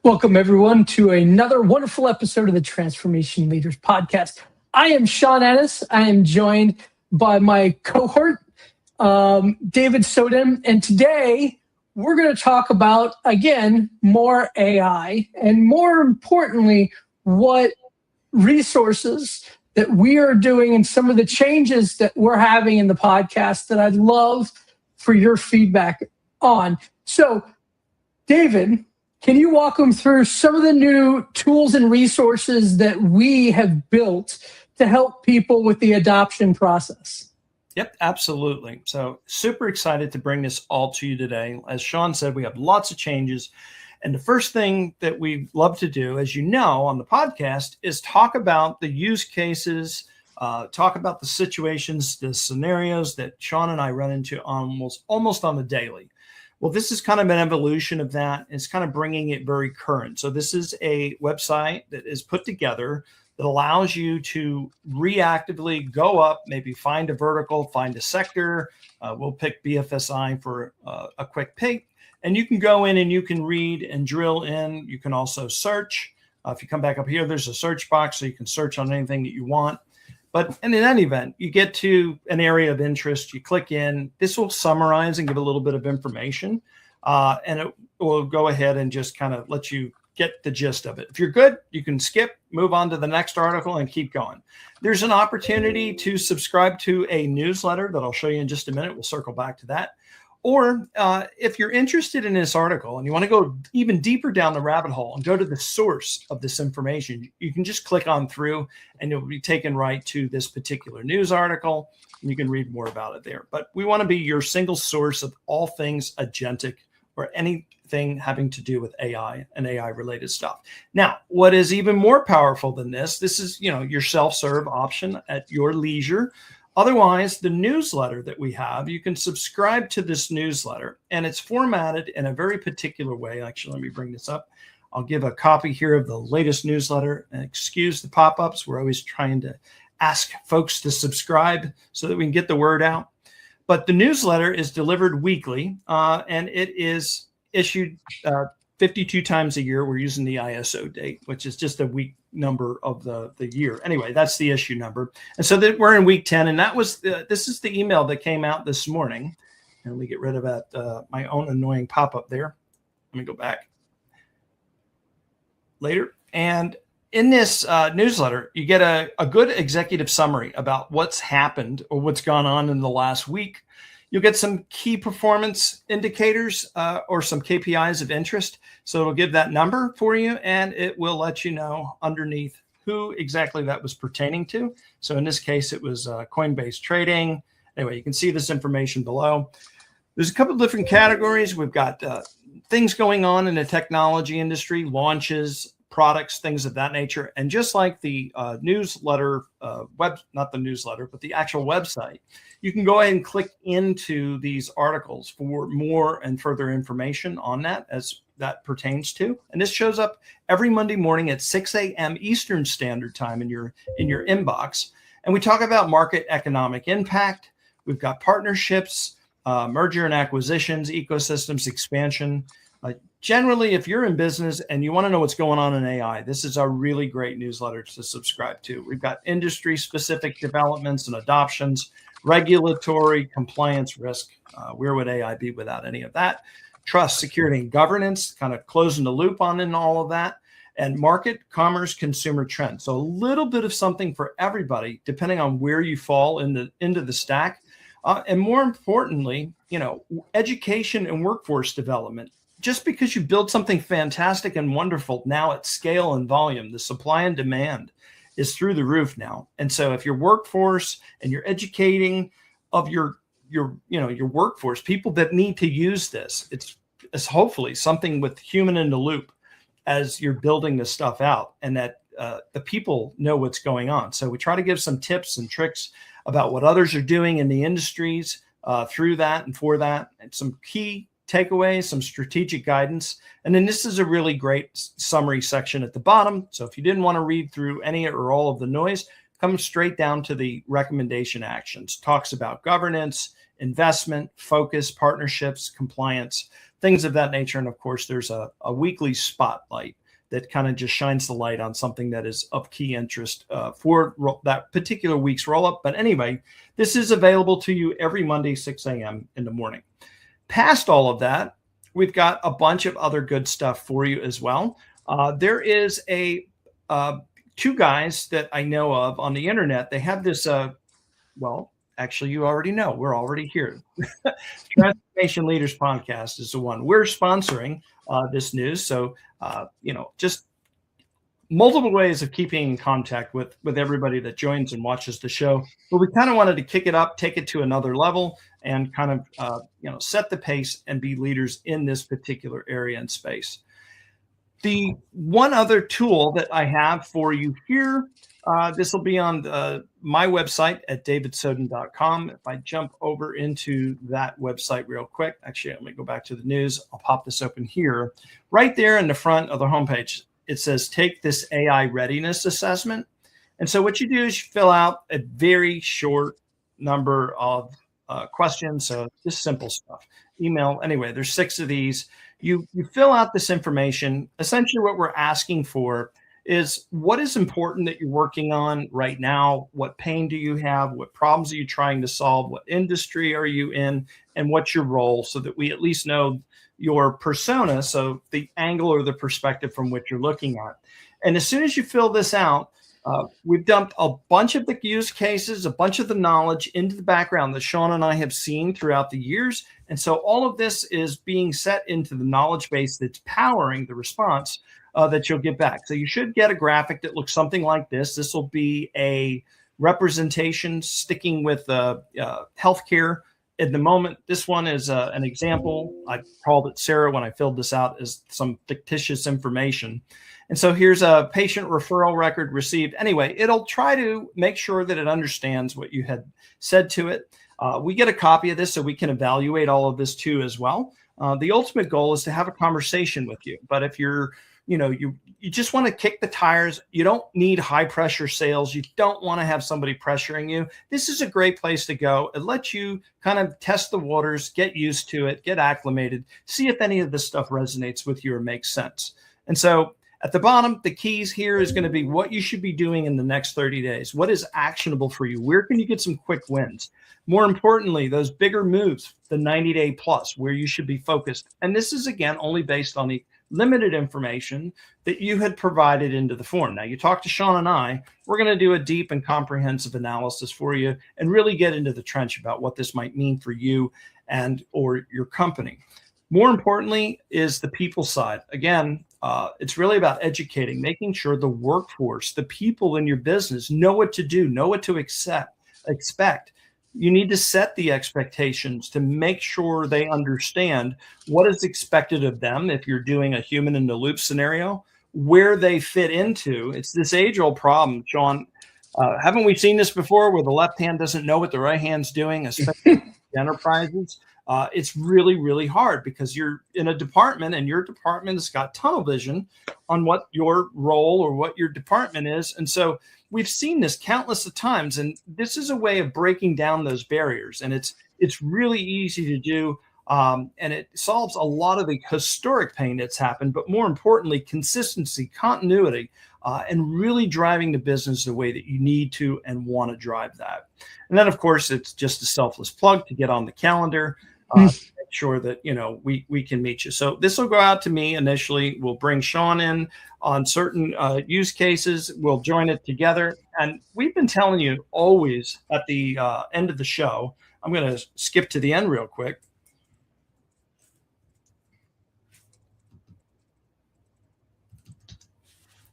Welcome, everyone, to another wonderful episode of the Transformation Leaders Podcast. I am Sean Ennis. I am joined by my cohort, David Sodem. And today, we're going to talk about, again, more AI, and more importantly, what resources that we are doing and some of the changes that we're having in the podcast that I'd love for your feedback on. So, David, can you walk them through some of the new tools and resources that we have built to help people with the adoption process? Yep, absolutely. So super excited to bring this all to you today. As Sean said, we have lots of changes. And the first thing that we love to do, as you know, on the podcast is talk about the use cases, talk about the situations, the scenarios that Sean and I run into almost on the daily. Well, this is kind of an evolution of that. It's kind of bringing it very current. So this is a website that is put together that allows you to reactively go up, maybe find a vertical, find a sector. We'll pick BFSI for a quick pick. And you can go in and you can read and drill in. You can also search. If you come back up here, there's a search box, so you can search on anything that you want. But in any event, you get to an area of interest, you click in, this will summarize and give a little bit of information, and it will go ahead and just kind of let you get the gist of it. If you're good, you can skip, move on to the next article and keep going. There's an opportunity to subscribe to a newsletter that I'll show you in just a minute. We'll circle back to that. Or if you're interested in this article and you want to go even deeper down the rabbit hole and go to the source of this information, you can just click on through and you'll be taken right to this particular news article and you can read more about it there. But we want to be your single source of all things agentic or anything having to do with AI and AI related stuff. Now, what is even more powerful than this is, your self-serve option at your leisure. Otherwise, the newsletter that we have, you can subscribe to this newsletter, and it's formatted in a very particular way. Actually, let me bring this up. I'll give a copy here of the latest newsletter. And excuse the pop-ups. We're always trying to ask folks to subscribe so that we can get the word out. But the newsletter is delivered weekly, and it is issued 52 times a year. We're using the ISO date, which is just a week number of the year. Anyway, that's the issue number. And so that we're in week 10, and that was this is the email that came out this morning. And we get rid of that my own annoying pop-up there. Let me go back later. And in this newsletter, you get a good executive summary about what's happened or what's gone on in the last week. You'll get some key performance indicators or some KPIs of interest. So it'll give that number for you, and it will let you know underneath who exactly that was pertaining to. So in this case, it was Coinbase trading. Anyway, you can see this information below. There's a couple of different categories. We've got things going on in the technology industry, launches, products, things of that nature. And just like the newsletter, not the newsletter, but the actual website, you can go ahead and click into these articles for more and further information on that as that pertains to. And this shows up every Monday morning at 6 a.m. Eastern Standard Time in your inbox. And we talk about market economic impact. We've got partnerships, merger and acquisitions, ecosystems expansion. Generally, if you're in business and you want to know what's going on in AI, this is a really great newsletter to subscribe to. We've got industry-specific developments and adoptions, regulatory, compliance, risk. Where would AI be without any of that? Trust, security, and governance, kind of closing the loop on in all of that. And market, commerce, consumer trends. So a little bit of something for everybody, depending on where you fall into the stack. And more importantly, education and workforce development. Just because you build something fantastic and wonderful now at scale and volume, the supply and demand is through the roof now. And so if your workforce and you're educating of your workforce, people that need to use this, it's hopefully something with human in the loop as you're building this stuff out, and that the people know what's going on. So we try to give some tips and tricks about what others are doing in the industries through that and for that, and some key takeaways, some strategic guidance. And then this is a really great summary section at the bottom. So if you didn't want to read through any or all of the noise, come straight down to the recommendation actions. Talks about governance, investment, focus, partnerships, compliance, things of that nature. And of course, there's a weekly spotlight that kind of just shines the light on something that is of key interest for that particular week's roll-up. But anyway, this is available to you every Monday, 6 a.m. in the morning. Past all of that, we've got a bunch of other good stuff for you as well. There is two guys that I know of on the internet. They have this, well, actually, you already know. We're already here. Transformation Leaders Podcast is the one. We're sponsoring this news. So, just multiple ways of keeping in contact with everybody that joins and watches the show. But we kind of wanted to kick it up, take it to another level, and kind of, set the pace and be leaders in this particular area and space. The one other tool that I have for you here, this will be on my website at davidsoden.com. If I jump over into that website real quick, actually, let me go back to the news. I'll pop this open here. Right there in the front of the homepage, it says, take this AI readiness assessment. And so what you do is you fill out a very short number of questions. So just simple stuff. Email. Anyway, there's 6 of these. You fill out this information. Essentially what we're asking for is what is important that you're working on right now? What pain do you have? What problems are you trying to solve? What industry are you in? And what's your role, so that we at least know your persona, so the angle or the perspective from which you're looking at. And as soon as you fill this out, we've dumped a bunch of the use cases, a bunch of the knowledge into the background that Sean and I have seen throughout the years. And so all of this is being set into the knowledge base that's powering the response that you'll get back. So you should get a graphic that looks something like this. This will be a representation sticking with healthcare. At the moment, this one is an example. I called it Sarah when I filled this out as some fictitious information. And so here's a patient referral record received. Anyway, it'll try to make sure that it understands what you had said to it. We get a copy of this so we can evaluate all of this too as well. The ultimate goal is to have a conversation with you. But if you're, you just want to kick the tires, you don't need high pressure sales. You don't want to have somebody pressuring you. This is a great place to go. It lets you kind of test the waters, get used to it, get acclimated, see if any of this stuff resonates with you or makes sense. And so at the bottom, the keys here is going to be what you should be doing in the next 30 days. What is actionable for you? Where can you get some quick wins? More importantly, those bigger moves, the 90-day plus, where you should be focused. And this is, again, only based on the limited information that you had provided into the form. Now, you talk to Sean and I, we're going to do a deep and comprehensive analysis for you and really get into the trench about what this might mean for you and or your company. More importantly is the people side. Again, it's really about educating, making sure the workforce, the people in your business know what to do, know what to expect. You need to set the expectations to make sure they understand what is expected of them if you're doing a human in the loop scenario, where they fit into. It's this age-old problem, Sean. Haven't we seen this before, where the left hand doesn't know what the right hand's doing, especially in enterprises? It's really, really hard because you're in a department and your department has got tunnel vision on what your role or what your department is. And so we've seen this countless of times, and this is a way of breaking down those barriers. And it's really easy to do. And it solves a lot of the historic pain that's happened, but more importantly, consistency, continuity, and really driving the business the way that you need to and want to drive that. And then, of course, it's just a selfless plug to get on the calendar. Make sure that, we can meet you. So this will go out to me initially. We'll bring Sean in on certain use cases. We'll join it together. And we've been telling you always at the end of the show, I'm going to skip to the end real quick.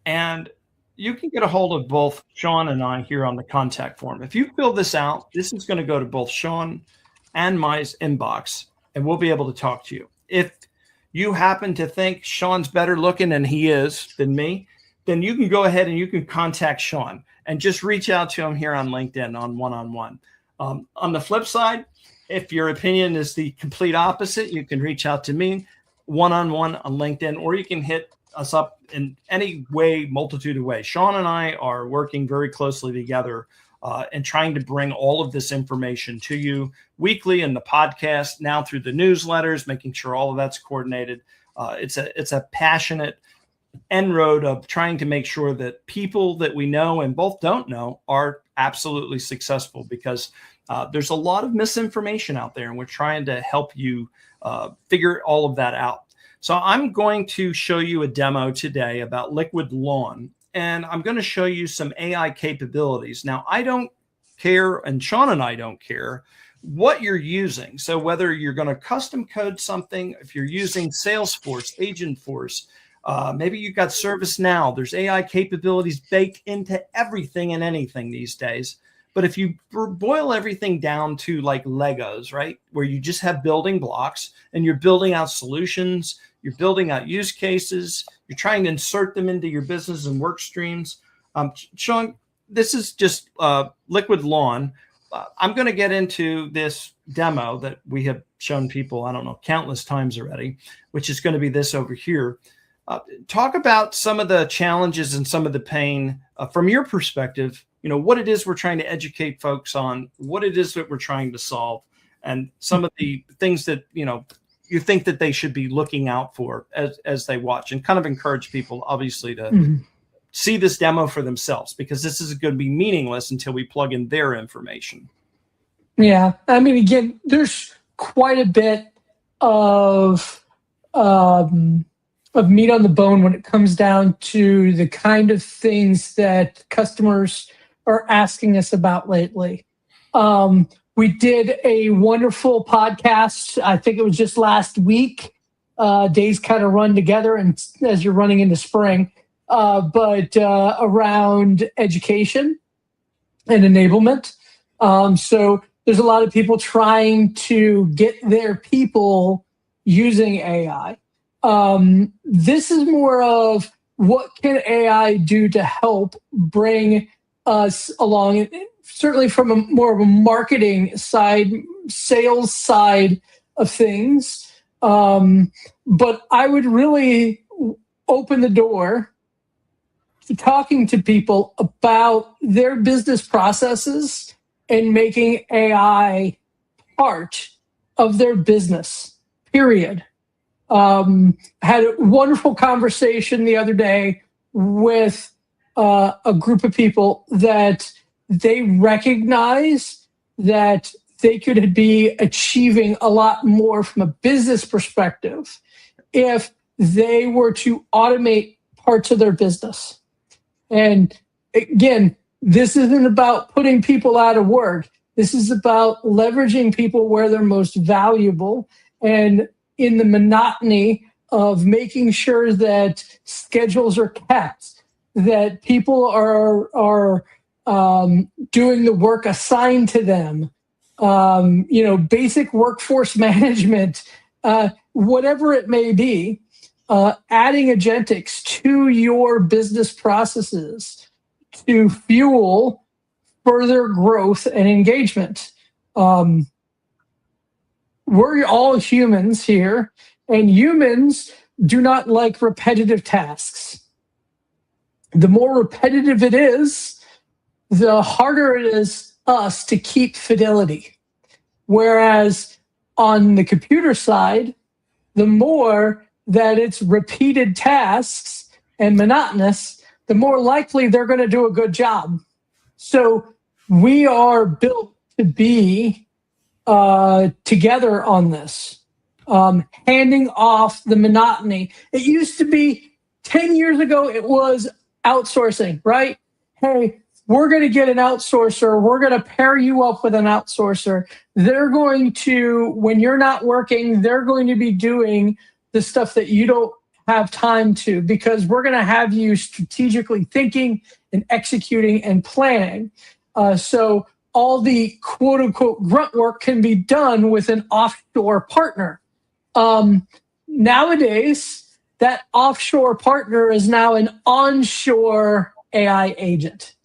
And you can get a hold of both Sean and I here on the contact form. If you fill this out, this is going to go to both Sean and my inbox, and we'll be able to talk to you. If you happen to think Sean's better looking than he is than me, then you can go ahead and you can contact Sean and just reach out to him here on LinkedIn on one-on-one. On the flip side, if your opinion is the complete opposite, you can reach out to me one-on-one on LinkedIn, or you can hit us up in any way, multitude of ways. Sean and I are working very closely together and trying to bring all of this information to you weekly in the podcast, now through the newsletters, making sure all of that's coordinated. It's a passionate end road of trying to make sure that people that we know and both don't know are absolutely successful, because there's a lot of misinformation out there, and we're trying to help you figure all of that out. So I'm going to show you a demo today about Liquid Lawn, and I'm going to show you some AI capabilities. Now, I don't care, and Sean and I don't care what you're using. So whether you're going to custom code something, if you're using Salesforce, Agentforce, maybe you've got ServiceNow, there's AI capabilities baked into everything and anything these days. But if you boil everything down to like Legos, right, where you just have building blocks and you're building out solutions, you're building out use cases, you're trying to insert them into your business and work streams. Sean, this is just Liquid Lawn. I'm going to get into this demo that we have shown people, I don't know, countless times already, which is going to be this over here. Talk about some of the challenges and some of the pain from your perspective, what it is we're trying to educate folks on, what it is that we're trying to solve, and some of the things that, you think that they should be looking out for as they watch, and kind of encourage people, obviously, to see this demo for themselves, because this is going to be meaningless until we plug in their information. Yeah. I mean, again, there's quite a bit of meat on the bone when it comes down to the kind of things that customers are asking us about lately. We did a wonderful podcast. I think it was just last week. Days kind of run together, and as you're running into spring, but around education and enablement. So there's a lot of people trying to get their people using AI. This is more of what can AI do to help bring us along, certainly from more of a marketing side, sales side of things. But I would really open the door to talking to people about their business processes and making AI part of their business, period. Had a wonderful conversation the other day with a group of people that they recognize that they could be achieving a lot more from a business perspective if they were to automate parts of their business. And again, this isn't about putting people out of work. This is about leveraging people where they're most valuable, and in the monotony of making sure that schedules are kept, that people are doing the work assigned to them, basic workforce management, whatever it may be, adding agentics to your business processes to fuel further growth and engagement. We're all humans here, and humans do not like repetitive tasks. The more repetitive it is, the harder it is us to keep fidelity. Whereas on the computer side, the more that it's repeated tasks and monotonous, the more likely they're going to do a good job. So we are built to be together on this, handing off the monotony. It used to be 10 years ago, it was outsourcing, right? Hey, we're going to get an outsourcer. We're going to pair you up with an outsourcer. They're going to, when you're not working, they're going to be doing the stuff that you don't have time to, because we're going to have you strategically thinking and executing and planning. So all the quote unquote grunt work can be done with an offshore partner. Nowadays, that offshore partner is now an onshore AI agent.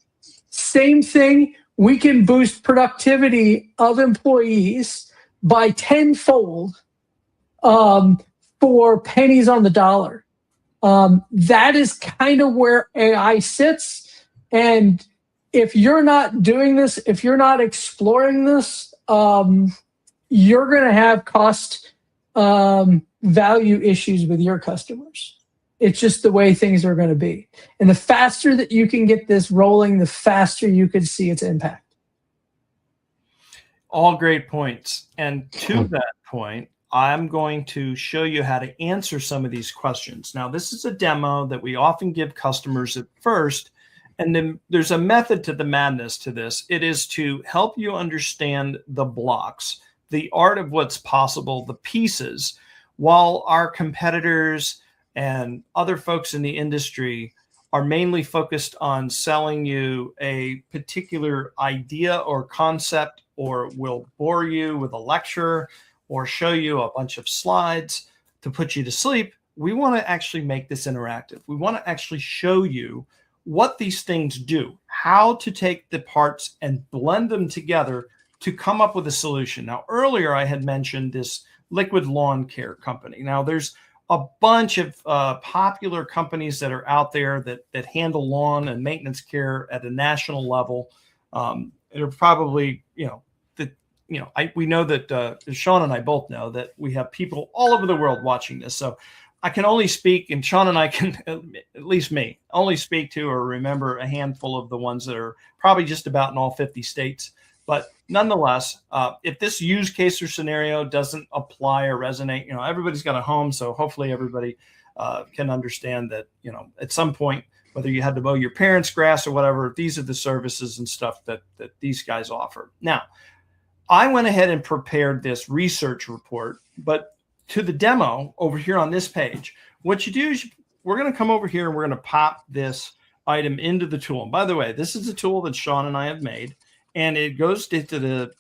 Same thing, we can boost productivity of employees by tenfold for pennies on the dollar. That is kind of where AI sits. And if you're not doing this, if you're not exploring this, you're going to have cost value issues with your customers. It's just the way things are going to be. And the faster that you can get this rolling, the faster you can see its impact. All great points. And to that point, I'm going to show you how to answer some of these questions. Now, this is a demo that we often give customers at first, and then there's a method to the madness to this. It is to help you understand the blocks, the art of what's possible, the pieces, while our competitors and other folks in the industry are mainly focused on selling you a particular idea or concept, or will bore you with a lecture or show you a bunch of slides to put you to sleep. We want to actually make this interactive. We want to actually show you what these things do, how to take the parts and blend them together to come up with a solution. Now, earlier I had mentioned this liquid lawn care company. Now, there's a bunch of popular companies that are out there that handle lawn and maintenance care at a national level. They're probably, we know that Sean and I both know that we have people all over the world watching this. So I can only speak, and Sean and I can, at least me, only speak to or remember a handful of the ones that are probably just about in all 50 states. But nonetheless, if this use case or scenario doesn't apply or resonate, everybody's got a home. So hopefully everybody can understand that, at some point, whether you had to mow your parents' grass or whatever, these are the services and stuff that these guys offer. Now, I went ahead and prepared this research report, but to the demo over here on this page, what you do is we're going to come over here and we're going to pop this item into the tool. And by the way, this is a tool that Sean and I have made, and it goes into the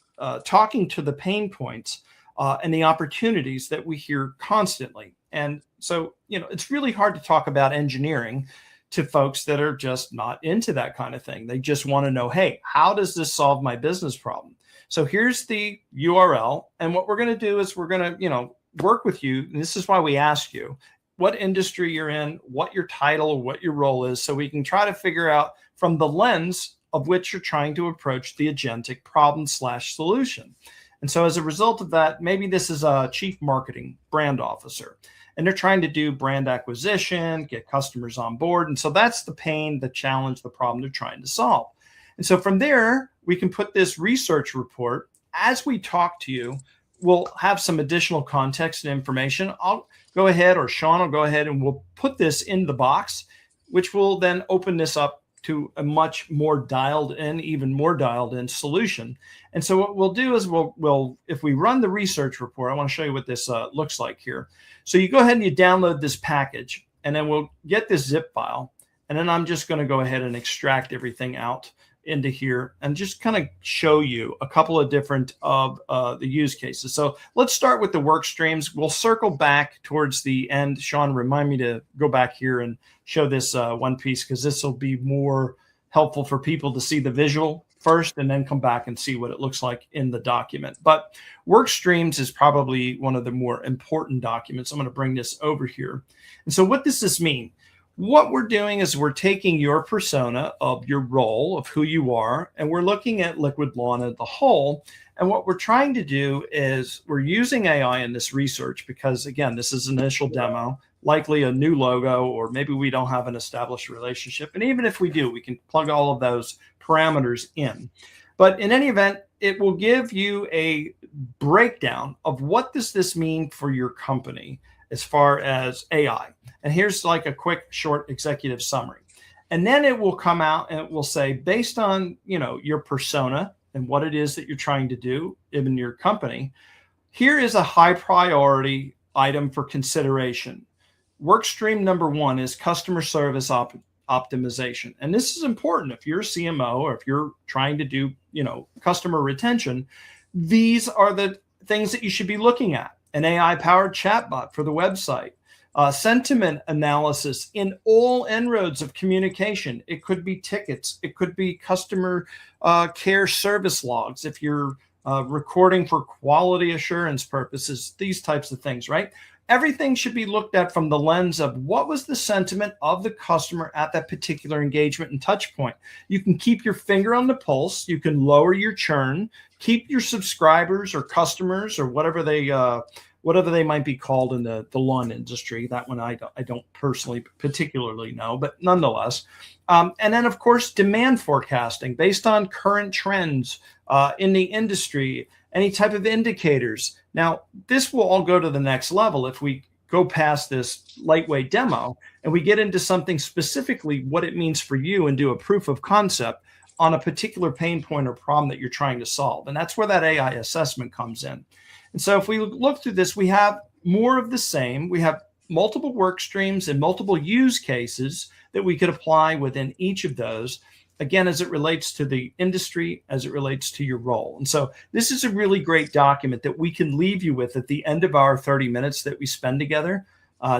talking to the pain points and the opportunities that we hear constantly. And so, it's really hard to talk about engineering to folks that are just not into that kind of thing. They just want to know, hey, how does this solve my business problem? So here's the URL. And what we're going to do is we're going to, work with you. And this is why we ask you what industry you're in, what your title or what your role is, so we can try to figure out from the lens of which you're trying to approach the agentic problem/solution. And so as a result of that, maybe this is a chief marketing brand officer, and they're trying to do brand acquisition, get customers on board. And so that's the pain, the challenge, the problem they're trying to solve. And so from there, we can put this research report. As we talk to you, we'll have some additional context and information. I'll go ahead, or Sean will go ahead, and we'll put this in the box, which will then open this up to a much more dialed in, even more dialed in solution. And so what we'll do is we'll if we run the research report, I want to show you what this looks like here. So you go ahead and you download this package, and then we'll get this zip file. And then I'm just going to go ahead and extract everything out into here and just kind of show you a couple of different of the use cases. So let's start with the work streams. We'll circle back towards the end. Sean, remind me to go back here and show this one piece, because this will be more helpful for people to see the visual first and then come back and see what it looks like in the document. But work streams is probably one of the more important documents. I'm going to bring this over here. And so what does this mean? What we're doing is we're taking your persona of your role, of who you are, and we're looking at Liquid Lawn as a whole. And what we're trying to do is we're using AI in this research because, again, this is an initial demo, likely a new logo, or maybe we don't have an established relationship. And even if we do, we can plug all of those parameters in. But in any event, it will give you a breakdown of what does this mean for your company as far as AI. And here's like a quick, short executive summary. And then it will come out and it will say, based on, your persona and what it is that you're trying to do in your company, here is a high priority item for consideration. Work stream number 1 is customer service optimization. And this is important. If you're a CMO or if you're trying to do, customer retention, these are the things that you should be looking at. An AI-powered chatbot for the website, sentiment analysis in all inroads of communication. It could be tickets. It could be customer care service logs. If you're recording for quality assurance purposes, these types of things, right? everything should be looked at from the lens of what was the sentiment of the customer at that particular engagement and touch point. You can keep your finger on the pulse. You can lower your churn, keep your subscribers or customers or whatever they might be called in the lawn industry. That one I don't personally particularly know, but nonetheless. And then, of course, demand forecasting based on current trends in the industry, any type of indicators. Now, this will all go to the next level if we go past this lightweight demo and we get into something specifically what it means for you and do a proof of concept on a particular pain point or problem that you're trying to solve. And that's where that AI assessment comes in. And so if we look through this, we have more of the same. We have multiple work streams and multiple use cases that we could apply within each of those, again, as it relates to the industry, as it relates to your role. And so this is a really great document that we can leave you with at the end of our 30 minutes that we spend together.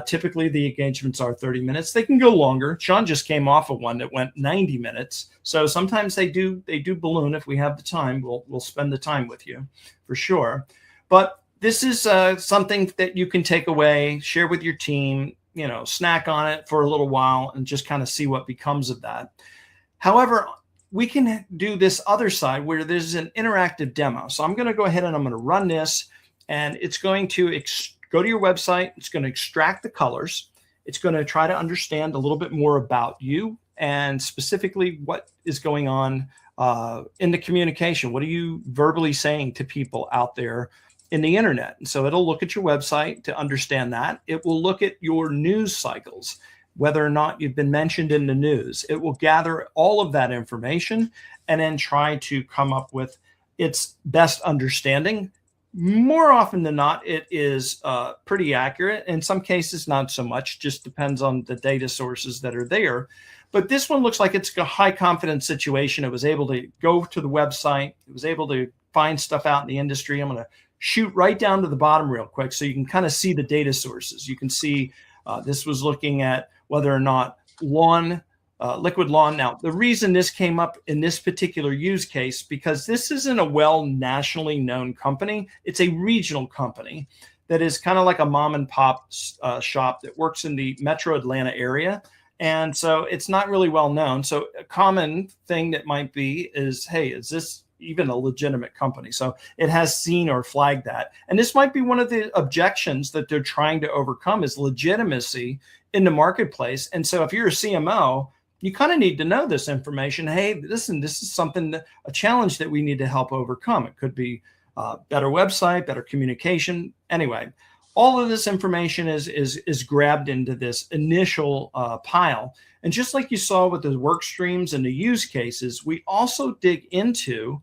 Typically, the engagements are 30 minutes. They can go longer. Sean just came off of one that went 90 minutes. So sometimes they do balloon. If we have the time, we'll spend the time with you for sure. But this is something that you can take away, share with your team, snack on it for a little while and just kind of see what becomes of that. However, we can do this other side where there's an interactive demo. So I'm going to go ahead and I'm going to run this, and it's going to go to your website. It's going to extract the colors. It's going to try to understand a little bit more about you and specifically what is going on in the communication. What are you verbally saying to people out there in the internet? And so it'll look at your website to understand that. It will look at your news cycles, whether or not you've been mentioned in the news. It will gather all of that information and then try to come up with its best understanding. More often than not, it is pretty accurate. In some cases, not so much, just depends on the data sources that are there. But this one looks like it's a high confidence situation. It was able to go to the website. It was able to find stuff out in the industry. I'm going to shoot right down to the bottom real quick so you can kind of see the data sources. You can see this was looking at whether or not liquid lawn. Now, the reason this came up in this particular use case, because this isn't a nationally known company. It's a regional company that is kind of like a mom and pop shop that works in the metro Atlanta area. And so it's not really well known. So a common thing that might be is, hey, is this even a legitimate company? So it has seen or flagged that. And this might be one of the objections that they're trying to overcome is legitimacy in the marketplace. And so if you're a CMO, you kind of need to know this information. Hey, listen, this is a challenge that we need to help overcome. It could be better website, better communication. Anyway, all of this information is grabbed into this initial pile. And just like you saw with the work streams and the use cases, we also dig into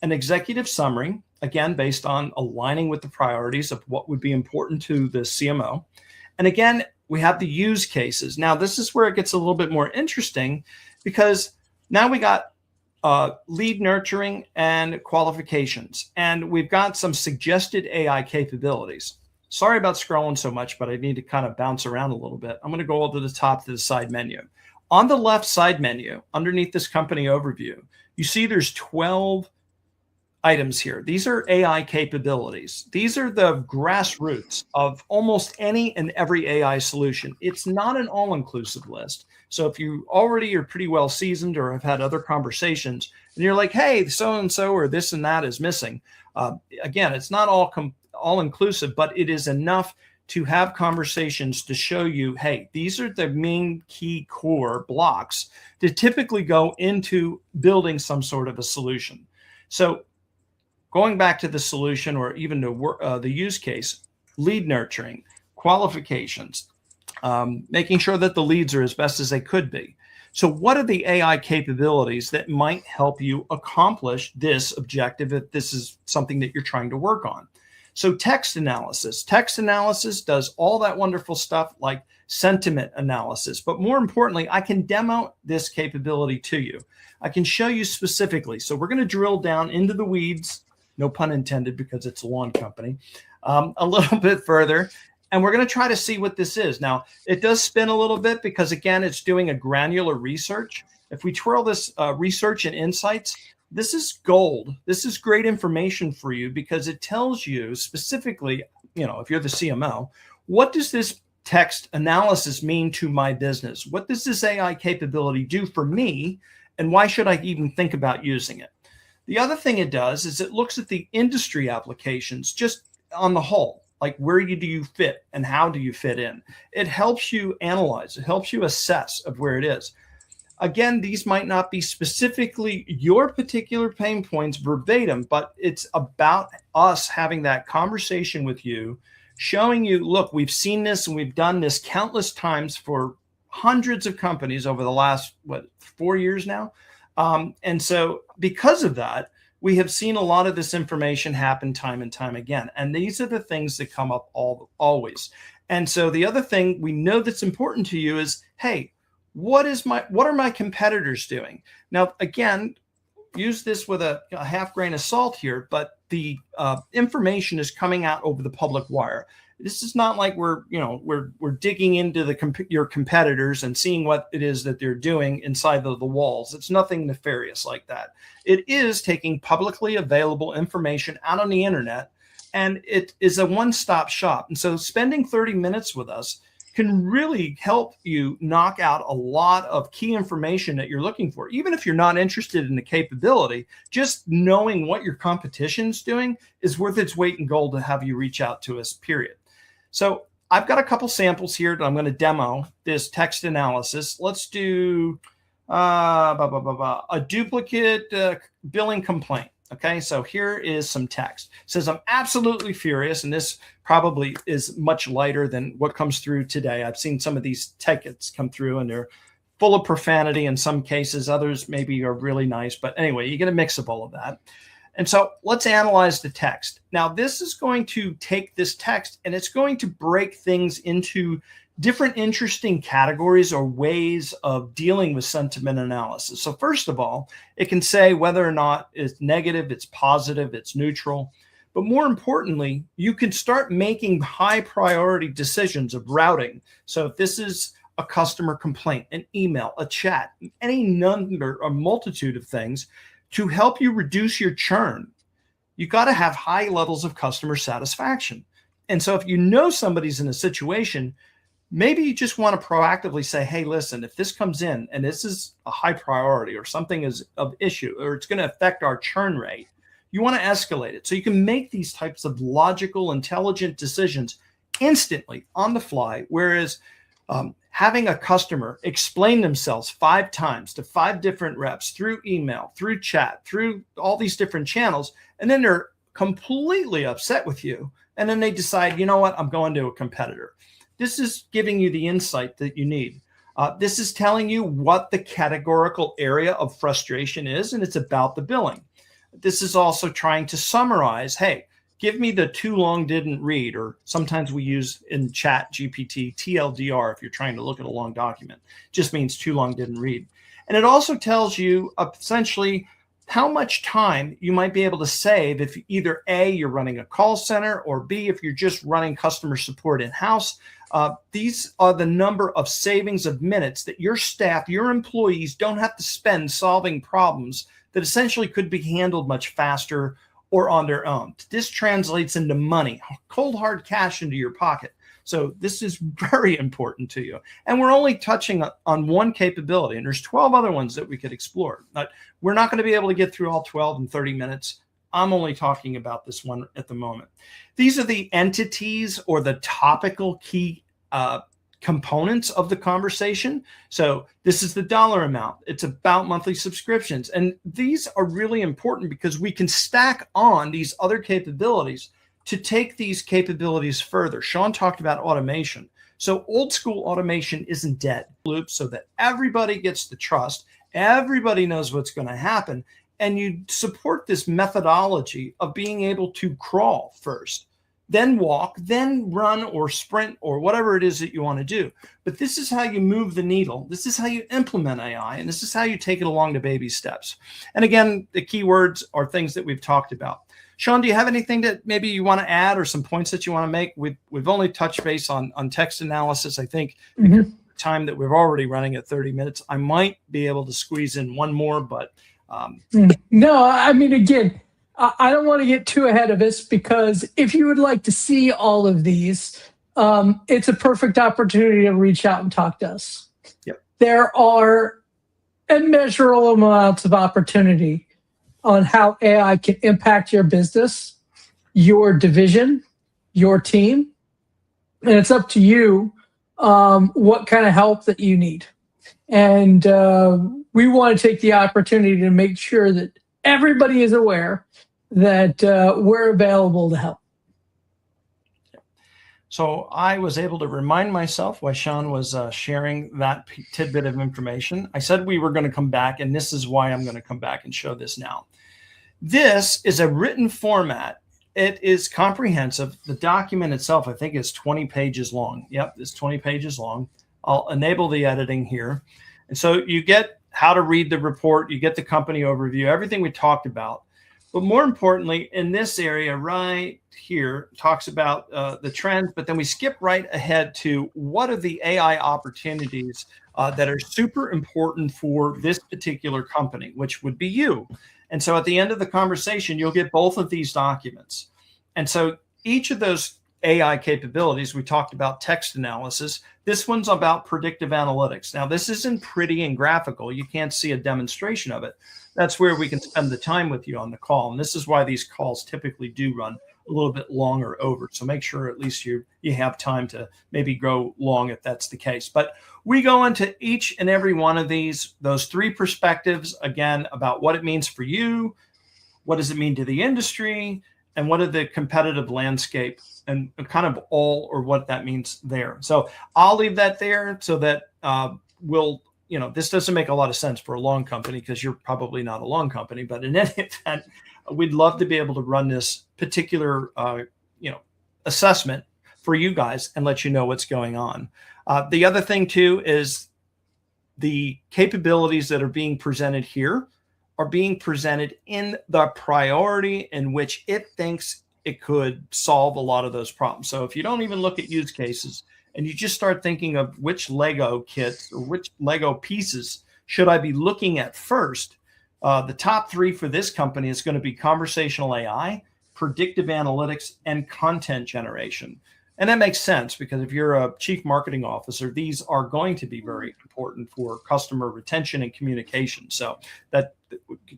an executive summary, again, based on aligning with the priorities of what would be important to the CMO. And again, we have the use cases. Now, this is where it gets a little bit more interesting because now we got lead nurturing and qualifications, and we've got some suggested AI capabilities. Sorry about scrolling so much, but I need to kind of bounce around a little bit. I'm going to go all to the top to the side menu. On the left side menu, underneath this company overview, you see there's 12 items here. These are AI capabilities. These are the grassroots of almost any and every AI solution. It's not an all-inclusive list. So if you already are pretty well seasoned or have had other conversations and you're like, hey, so-and-so or this and that is missing. Again, it's not all inclusive, but it is enough to have conversations to show you, hey, these are the main key core blocks that typically go into building some sort of a solution. So going back to the solution or even the use case, lead nurturing, qualifications, making sure that the leads are as best as they could be. So what are the AI capabilities that might help you accomplish this objective if this is something that you're trying to work on? So text analysis. Text analysis does all that wonderful stuff like sentiment analysis. But more importantly, I can demo this capability to you. I can show you specifically. So we're going to drill down into the weeds, no pun intended because it's a lawn company, a little bit further. And we're going to try to see what this is. Now, it does spin a little bit because, again, it's doing a granular research. If we twirl this research and insights, this is gold. This is great information for you because it tells you specifically, if you're the CMO, what does this text analysis mean to my business? What does this AI capability do for me? And why should I even think about using it? The other thing it does is it looks at the industry applications just on the whole, like where do you fit and how do you fit in? It helps you analyze, it helps you assess of where it is. Again, these might not be specifically your particular pain points verbatim, but it's about us having that conversation with you, showing you, look, we've seen this and we've done this countless times for hundreds of companies over the last, 4 years now. And so because of that, we have seen a lot of this information happen time and time again. And these are the things that come up always. And so the other thing we know that's important to you is, hey, what are my competitors doing? Now, again, use this with a half grain of salt here, but the information is coming out over the public wire. This is not like we're digging into your competitors and seeing what it is that they're doing inside the walls. It's nothing nefarious like that. It is taking publicly available information out on the internet, and it is a one-stop shop. And so spending 30 minutes with us can really help you knock out a lot of key information that you're looking for. Even if you're not interested in the capability, just knowing what your competition's doing is worth its weight in gold to have you reach out to us, period. So I've got a couple samples here that I'm going to demo this text analysis. Let's do a duplicate billing complaint. Okay, so here is some text. It says, I'm absolutely furious, and this probably is much lighter than what comes through today. I've seen some of these tickets come through, and they're full of profanity in some cases. Others maybe are really nice. But anyway, you get a mix of all of that. And so let's analyze the text. Now, this is going to take this text, and it's going to break things into different interesting categories or ways of dealing with sentiment analysis. So first of all, it can say whether or not it's negative, it's positive, it's neutral. But more importantly, you can start making high priority decisions of routing. So if this is a customer complaint, an email, a chat, any number or multitude of things to help you reduce your churn, you got to have high levels of customer satisfaction. And so if you know somebody's in a situation, maybe you just want to proactively say, hey, listen, if this comes in and this is a high priority or something is of issue or it's going to affect our churn rate, you want to escalate it. So you can make these types of logical, intelligent decisions instantly on the fly. Whereas having a customer explain themselves 5 times to 5 different reps through email, through chat, through all these different channels, and then they're completely upset with you. And then they decide, you know what, I'm going to a competitor. This is giving you the insight that you need. This is telling you what the categorical area of frustration is, and it's about the billing. This is also trying to summarize, hey, give me the too long didn't read, or sometimes we use in chat GPT TLDR if you're trying to look at a long document. It just means too long didn't read. And it also tells you essentially how much time you might be able to save if either A, you're running a call center, or B, if you're just running customer support in-house. These are the number of savings of minutes that your staff, your employees don't have to spend solving problems that essentially could be handled much faster or on their own. This translates into money, cold hard cash into your pocket. So this is very important to you. And we're only touching on one capability, and there's 12 other ones that we could explore. But we're not going to be able to get through all 12 in 30 minutes. I'm only talking about this one at the moment. These are the entities or the topical key components of the conversation. So this is the dollar amount. It's about monthly subscriptions. And these are really important because we can stack on these other capabilities to take these capabilities further. Sean talked about automation. So old school automation isn't dead. Loop so that everybody gets the trust, everybody knows what's going to happen, and you support this methodology of being able to crawl first, then walk, then run or sprint or whatever it is that you want to do. But this is how you move the needle. This is how you implement AI, and this is how you take it along to baby steps. And again, the keywords are things that we've talked about. Sean, do you have anything that maybe you want to add or some points that you want to make? We've only touched base on text analysis. I think because of the time that we're already running at 30 minutes, I might be able to squeeze in one more, but no, I mean, again, I don't want to get too ahead of us, because if you would like to see all of these, it's a perfect opportunity to reach out and talk to us. Yep. There are immeasurable amounts of opportunity on how AI can impact your business, your division, your team, and it's up to you what kind of help that you need. And we want to take the opportunity to make sure that everybody is aware that we're available to help. So I was able to remind myself while Sean was sharing that tidbit of information. I said we were going to come back, and this is why I'm going to come back and show this now. This is a written format. It is comprehensive. The document itself, I think, is 20 pages long. Yep, it's 20 pages long. I'll enable the editing here. And so you get how to read the report, you get the company overview, everything we talked about. But more importantly, in this area right here, talks about the trends, but then we skip right ahead to what are the AI opportunities that are super important for this particular company, which would be you. And so at the end of the conversation, you'll get both of these documents. And so each of those AI capabilities, we talked about text analysis. This one's about predictive analytics. Now, this isn't pretty and graphical. You can't see a demonstration of it. That's where we can spend the time with you on the call. And this is why these calls typically do run a little bit longer over. So make sure at least you have time to maybe go long if that's the case. But we go into each and every one of those three perspectives, again, about what it means for you, what does it mean to the industry, and what are the competitive landscape and kind of all or what that means there. So I'll leave that there so that this doesn't make a lot of sense for a long company because you're probably not a long company, but in any event, we'd love to be able to run this particular, assessment for you guys and let you know what's going on. The other thing too is the capabilities that are being presented here are being presented in the priority in which it thinks it could solve a lot of those problems. So if you don't even look at use cases and you just start thinking of which Lego kits or which Lego pieces should I be looking at first, the top three for this company is going to be conversational AI, predictive analytics, and content generation. And that makes sense because if you're a chief marketing officer, these are going to be very important for customer retention and communication. So that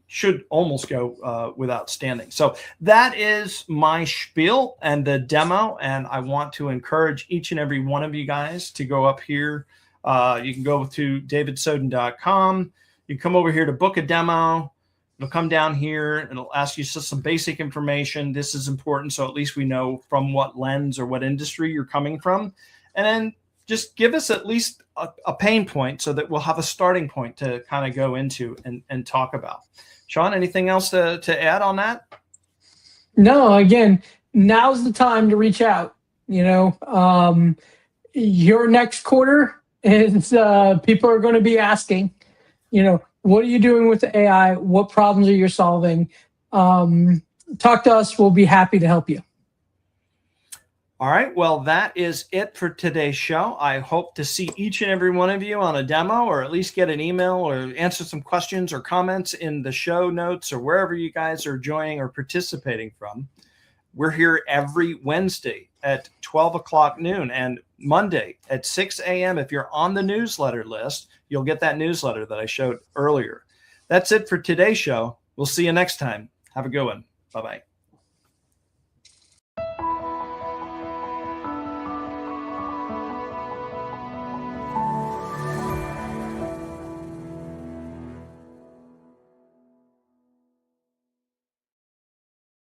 should almost go without standing. So that is my spiel and the demo. And I want to encourage each and every one of you guys to go up here. You can go to davidsoden.com. You can come over here to book a demo. It'll come down here and it'll ask you just some basic information. This is important. So at least we know from what lens or what industry you're coming from. And then just give us at least a pain point so that we'll have a starting point to kind of go into and talk about. Sean, anything else to add on that? No, again, now's the time to reach out. Your next quarter is people are going to be asking, what are you doing with the AI? What problems are you solving? Talk to us. We'll be happy to help you. All right. Well, that is it for today's show. I hope to see each and every one of you on a demo or at least get an email or answer some questions or comments in the show notes or wherever you guys are joining or participating from. We're here every Wednesday at 12 o'clock noon and Monday at 6 a.m. If you're on the newsletter list, you'll get that newsletter that I showed earlier. That's it for today's show. We'll see you next time. Have a good one. Bye-bye.